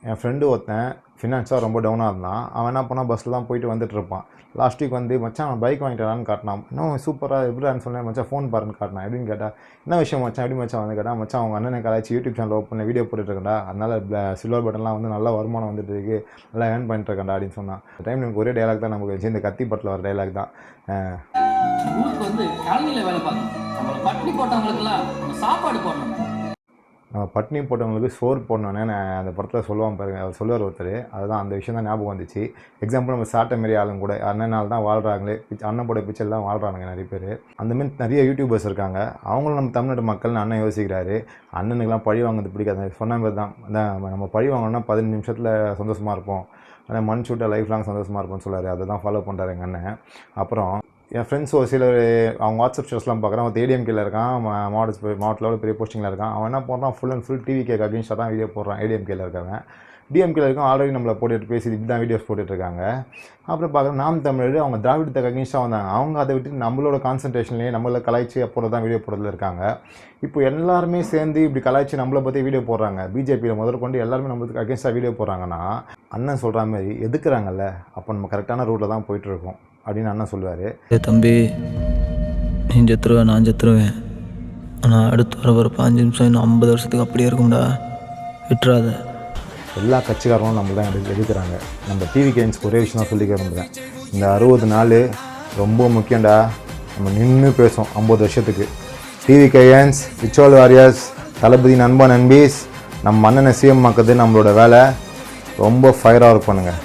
என் friend ஒருத்தன் ஃபினான்ஸாக ரொம்ப டவுனாக இருந்தான். அவன் என்ன பண்ணால் பஸ்ஸில் தான் போயிட்டு வந்துட்டு இருப்பான். லாஸ்ட் வீக் வந்து மச்சான் அவன் பைக் வாங்கிட்டான்னு காட்டினான். இன்னும் சூப்பராக எப்படின்னு சொன்னேன். மச்சான் ஃபோன் பாருன்னு காட்டினான். எப்படின்னு கேட்டால் என்ன விஷயம் மச்சான் எப்படி மச்சான் வந்து கேட்டால் மச்சான் அவங்க அண்ணனை கலாய்ச்சி யூடியூப் சேனல் ஓப்பன் வீடியோ போட்டுருக்கேன்டா, அதனால் சில்வர் பட்டன்லாம் வந்து நல்லா வருமானம் வந்துட்டு இருக்கு, நல்லா ஏர்ன் பண்ணிட்டு இருக்கேன்டா அப்படின்னு சொன்னான். அந்த டைம் எனக்கு ஒரே டைலாக் தான் நமக்கு வச்சு, இந்த கத்தி பட்டில் வர டைலாக் தான். ஊருக்கு வந்து கழனியில் வேலை பார்க்கணும், நம்மளை பட்டினி போட்டவங்களுக்குலாம் நம்ம சாப்பாடு போடணும், நம்ம பட்னி போட்டவங்களுக்கு சோறு போடணுன்னு அந்த படத்தில் சொல்லுவான் பாருங்க, அவர் சொல்லுவார் ஒருத்தர். அதுதான் அந்த விஷயம் தான் ஞாபகம் வந்துச்சு. எக்ஸாம்பிள் நம்ம சாட்டை மாரி ஆளுங்க கூட அண்ணனால் தான் வாழ்கிறாங்களே, அண்ணன் போட பிச்சையில் தான் வாழ்கிறானுங்க நிறைய பேர். அந்தமாரி நிறைய யூடியூபர்ஸ் இருக்காங்க. அவங்களும் நம்ம தமிழ்நாட்டு மக்கள்னு அண்ணன் யோசிக்கிறாரு. அண்ணனுக்கெலாம் பழி வாங்குறது பிடிக்காது. சொன்ன மாதிரி தான் நம்ம பழி வாங்கினோம்னா 15 நிமிஷத்தில் சந்தோஷமாக இருப்போம், ஆனால் மண் சூட்டை லைஃப் லாங் சந்தோஷமாக இருப்போம்னு சொல்லார். அதை தான் ஃபாலோ பண்ணுறாரு எங்கள் அண்ணன். அப்புறம் என் ஃப்ரெண்ட்ஸ் ஒரு சிலர் அவங்க வாட்ஸ்அப் ஸ்டேட்டஸ்லாம் பார்க்குறான். அவன் ஏடிஎம்கேல இருக்கான், மாவட்ட லெவலில் பெரிய போஸ்டிங்கில் இருக்கான். அவன் என்ன பண்ணுறான், ஃபுல் அண்ட் ஃபுல் டிவிகேக்கு அகெயின்ஸ்டாக தான் வீடியோ போடுறான். ஏடிஎம்கேல இருக்கவன் டிஎம்கேல இருக்கும் ஆல்ரெடி நம்மளை போட்டுட்டு பேசி இப்படி தான் வீடியோஸ் போட்டுட்ருக்காங்க. அப்புறம் பார்க்குறோம் நாம் தமிழர் அவங்க திராவிடத்துக்கு அகெயின்ஸ்டாக வந்தாங்க. அவங்க அதை விட்டு நம்மளோட கான்சன்ட்ரேஷன்லேயே நம்மளை கலாய்ச்சி அப்போ தான் வீடியோ போடுறதுல இருக்காங்க. இப்போ எல்லாருமே சேர்ந்து இப்படி கலாய்ச்சி நம்மளை பற்றி வீடியோ போடுறாங்க. பிஜேபியில் முதற்கொண்டு எல்லாருமே நம்மளுக்கு அகெயின்ஸ்டாக வீடியோ போடுறாங்கன்னா அண்ணன் சொல்கிற மாதிரி எதுக்குறாங்கல்ல, அப்போ நம்ம கரெக்டான ரூட்டில் தான் போயிட்டுருக்கோம் அப்படின்னு அண்ணன் சொல்லுவார். தம்பி நீ செத்துருவேன், நான் செத்துருவேன், ஆனால் அடுத்து வர 5 நிமிஷம் இன்னும் 50 வருஷத்துக்கு அப்படியே இருக்கும்டா, விட்டுறாத. எல்லா கட்சிக்காரங்களும் நம்ம தான் எடுக்கிறாங்க. நம்ம டிவி கேன்ஸ்க்கு ஒரே விஷயம் தான் சொல்லிக்க விரும்புகிறேன். இந்த 60 நாள் ரொம்ப முக்கியம்டா. நம்ம நின்று பேசும் 50 வருஷத்துக்கு. டிவி கேன்ஸ், விச்சோல் வாரியர்ஸ், தளபதி நண்பா நண்பீஸ், நம்ம அண்ணனை சிஎம் ஆக்குறது நம்மளோட வேலை. ரொம்ப ஃபயராக ஒர்க் பண்ணுங்கள்.